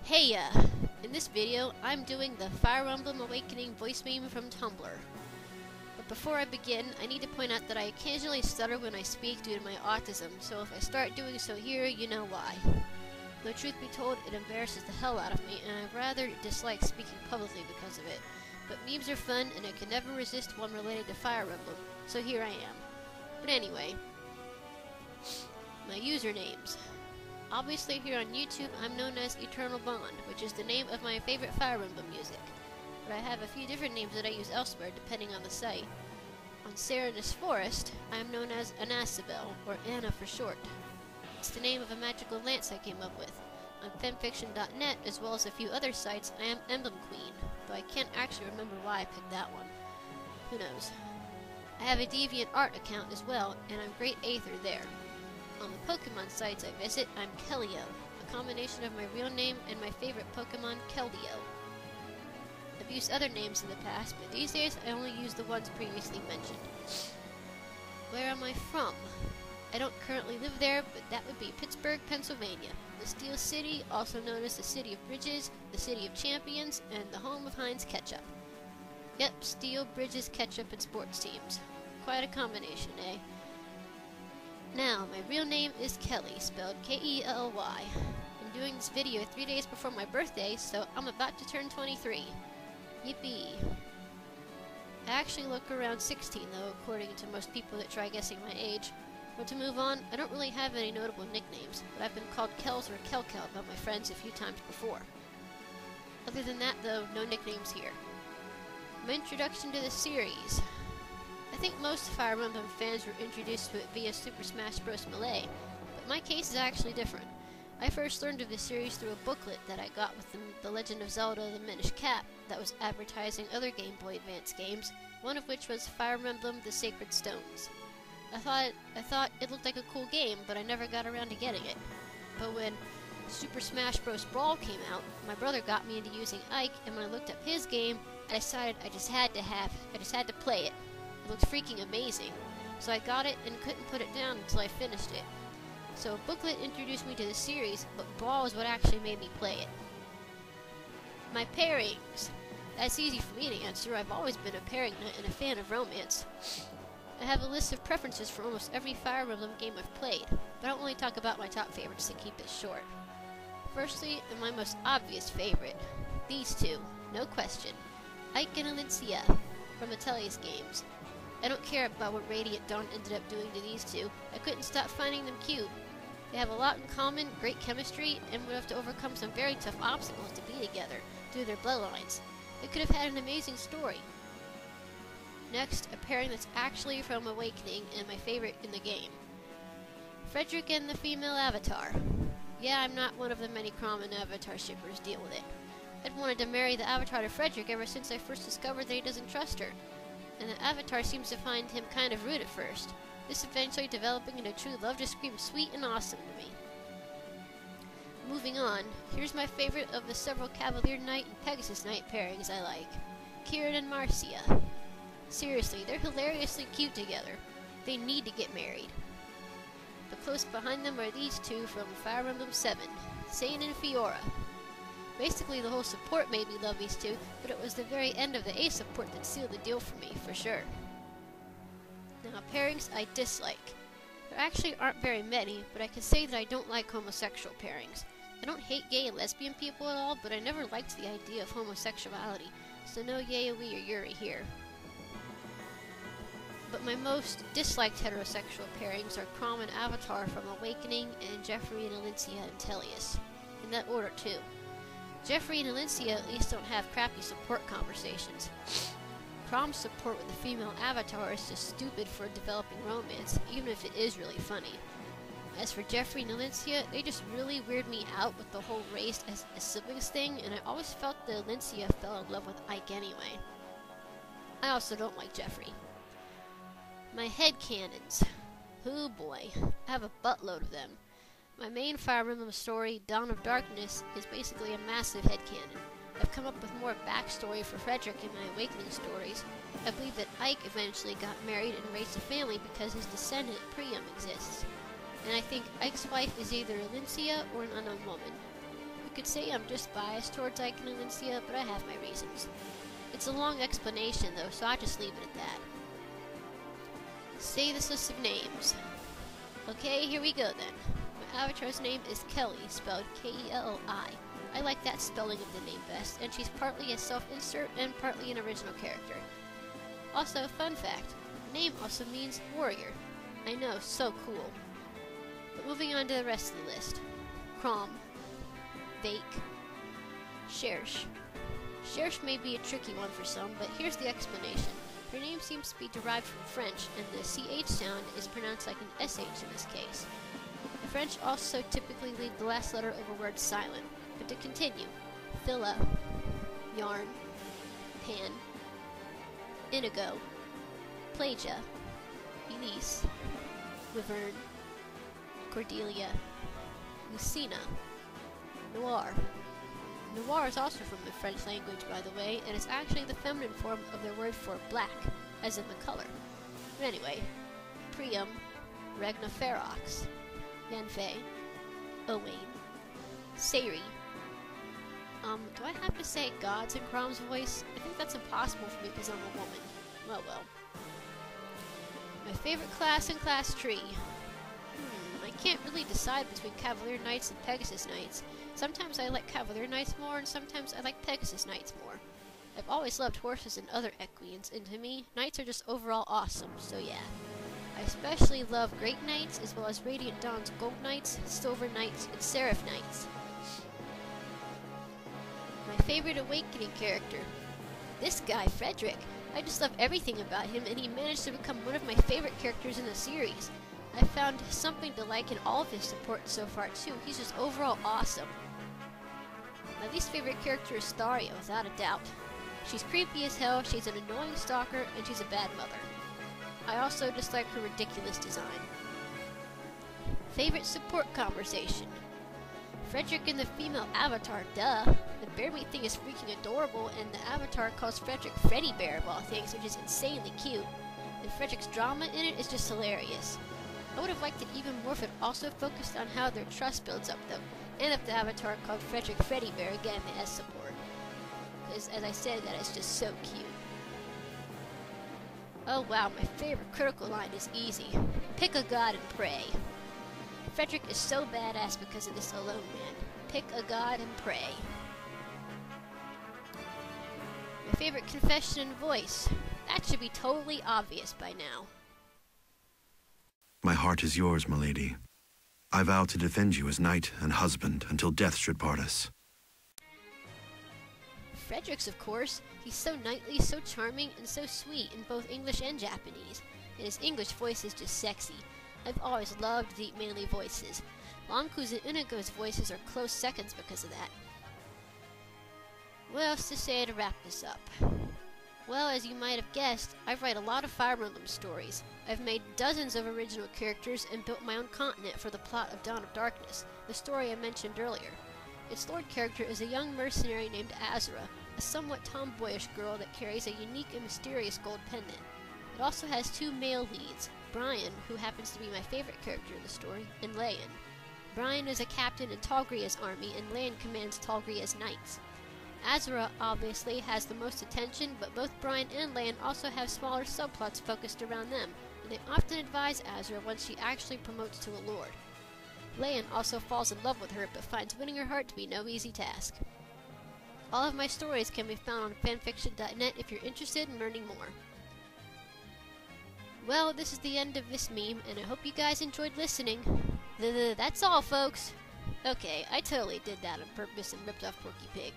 Hey, in this video, I'm doing the Fire Emblem Awakening voice meme from Tumblr. But before I begin, I need to point out that I occasionally stutter when I speak due to my autism, so if I start doing so here, you know why. Though truth be told, it embarrasses the hell out of me, and I rather dislike speaking publicly because of it. But memes are fun, and I can never resist one related to Fire Emblem, so here I am. But anyway, my usernames. Obviously here on YouTube, I'm known as Eternal Bond, which is the name of my favorite Fire Emblem music. But I have a few different names that I use elsewhere, depending on the site. On Serenus Forest, I am known as Anasabel, or Anna for short. It's the name of a magical lance I came up with. On fanfiction.net, as well as a few other sites, I am Emblem Queen, though I can't actually remember why I picked that one. Who knows? I have a DeviantArt account as well, and I'm Great Aether there. On the Pokemon sites I visit, I'm Kellio, a combination of my real name and my favorite Pokemon, Keldeo. I've used other names in the past, but these days I only use the ones previously mentioned. Where am I from? I don't currently live there, but that would be Pittsburgh, Pennsylvania, the Steel City, also known as the City of Bridges, the City of Champions, and the home of Heinz Ketchup. Yep, Steel, Bridges, Ketchup, and sports teams. Quite a combination, eh? Now, my real name is Kelly, spelled K-E-L-L-Y. I'm doing this video 3 days before my birthday, so I'm about to turn 23. Yippee. I actually look around 16, though, according to most people that try guessing my age. But to move on, I don't really have any notable nicknames, but I've been called Kels or Kelkel by my friends a few times before. Other than that, though, no nicknames here. My introduction to the series. I think most Fire Emblem fans were introduced to it via Super Smash Bros. Melee, but my case is actually different. I first learned of the series through a booklet that I got with the Legend of Zelda The Minish Cap that was advertising other Game Boy Advance games, one of which was Fire Emblem The Sacred Stones. I thought it looked like a cool game, but I never got around to getting it. But when Super Smash Bros. Brawl came out, my brother got me into using Ike, and when I looked up his game, I decided I just had to play it. It looked freaking amazing, so I got it and couldn't put it down until I finished it. So a booklet introduced me to the series, but Brawl is what actually made me play it. My pairings. That's easy for me to answer. I've always been a pairing nut and a fan of romance. I have a list of preferences for almost every Fire Emblem game I've played, but I'll only talk about my top favorites to keep it short. Firstly, and my most obvious favorite, these two, no question, Ike and Elincia from the Tellius games. I don't care about what Radiant Dawn ended up doing to these two. I couldn't stop finding them cute. They have a lot in common, great chemistry, and would have to overcome some very tough obstacles to be together due to their bloodlines. They could have had an amazing story. Next, a pairing that's actually from Awakening and my favorite in the game. Frederick and the female avatar. Yeah, I'm not one of the many common avatar shippers, deal with it. I'd wanted to marry the avatar to Frederick ever since I first discovered that he doesn't trust her. And the avatar seems to find him kind of rude at first, this eventually developing into true love just screams sweet and awesome to me. Moving on, here's my favorite of the several Cavalier Knight and Pegasus Knight pairings I like. Kieran and Marcia. Seriously, they're hilariously cute together. They need to get married. But close behind them are these two from Fire Emblem 7, Sane and Fiora. Basically, the whole support made me love these two, but it was the very end of the A support that sealed the deal for me, for sure. Now, pairings I dislike. There actually aren't very many, but I can say that I don't like homosexual pairings. I don't hate gay and lesbian people at all, but I never liked the idea of homosexuality, so no Yaoi or Yuri here. But my most disliked heterosexual pairings are Chrom and Avatar from Awakening, and Jeffrey and Elincia and Tellius. In that order, too. Jeffrey and Elincia at least don't have crappy support conversations. Chrom's support with the female avatar is just stupid for developing romance, even if it is really funny. As for Jeffrey and Elincia, they just really weird me out with the whole race as a siblings thing, and I always felt that Elincia fell in love with Ike anyway. I also don't like Jeffrey. My headcanons. Oh boy, I have a buttload of them. My main Fire Emblem story, Dawn of Darkness, is basically a massive headcanon. I've come up with more backstory for Frederick in my Awakening stories. I believe that Ike eventually got married and raised a family because his descendant, Priam, exists. And I think Ike's wife is either Elincia or an unknown woman. could say I'm just biased towards Ike and Elincia, but I have my reasons. It's a long explanation though, so I'll just leave it at that. Say this list of names. Okay, here we go then. My avatar's name is Kelly, spelled K-E-L-L-I. I like that spelling of the name best, and she's partly a self-insert and partly an original character. Also, fun fact, the name also means warrior. I know, so cool. But moving on to the rest of the list. Crom, Vake, Shersh. Shersh may be a tricky one for some, but here's the explanation. Her name seems to be derived from French, and the CH sound is pronounced like an SH in this case. The French also typically leave the last letter of a word silent. But to continue, Phila, Yarn, Pan, Inigo, Plagia, Elise, Wyvern, Cordelia, Lucina, Noir. Noir is also from the French language, by the way, and is actually the feminine form of their word for black, as in the color. But anyway, Priam, Regna Ferox, Yanfei, Owain, Sari. Do I have to say gods in Crom's voice? I think that's impossible for me because I'm a woman. Well. My favorite class and class tree. I can't really decide between Cavalier Knights and Pegasus Knights. Sometimes I like Cavalier Knights more, and sometimes I like Pegasus Knights more. I've always loved horses and other equians, and to me, Knights are just overall awesome, so yeah. I especially love Great Knights, as well as Radiant Dawn's Gold Knights, Silver Knights, and Seraph Knights. My favorite Awakening character. This guy, Frederick. I just love everything about him, and he managed to become one of my favorite characters in the series. I found something to like in all of his support so far too. He's just overall awesome. My least favorite character is Tharia, without a doubt. She's creepy as hell, she's an annoying stalker, and she's a bad mother. I also dislike her ridiculous design. Favorite support conversation. Frederick and the female avatar, duh. The bear meat thing is freaking adorable, and the avatar calls Frederick Freddy Bear of all things, which is insanely cute. And Frederick's drama in it is just hilarious. I would have liked it even more if it also focused on how their trust builds up though, and if the avatar called Frederick Freddy Bear again as support. Because as I said, that is just so cute. Oh wow, my favorite critical line is easy. Pick a god and pray. Frederick is so badass because of this alone, man. Pick a god and pray. My favorite confession and voice. That should be totally obvious by now. My heart is yours, milady. I vow to defend you as knight and husband until death should part us. Frederick's, of course. He's so knightly, so charming, and so sweet in both English and Japanese. And his English voice is just sexy. I've always loved deep, manly voices. Lanku's and Inigo's voices are close seconds because of that. What else to say to wrap this up? Well, as you might have guessed, I write a lot of Fire Emblem stories. I've made dozens of original characters and built my own continent for the plot of Dawn of Darkness, the story I mentioned earlier. Its Lord character is a young mercenary named Azura, a somewhat tomboyish girl that carries a unique and mysterious gold pendant. It also has two male leads, Brian, who happens to be my favorite character in the story, and Leon. Brian is a captain in Talgria's army, and Leon commands Talgria's knights. Azura obviously has the most attention, but both Brian and Leon also have smaller subplots focused around them, and they often advise Azura once she actually promotes to a lord. Leon also falls in love with her, but finds winning her heart to be no easy task. All of my stories can be found on fanfiction.net if you're interested in learning more. Well, this is the end of this meme, and I hope you guys enjoyed listening. That's all, folks. Okay, I totally did that on purpose and ripped off Porky Pig.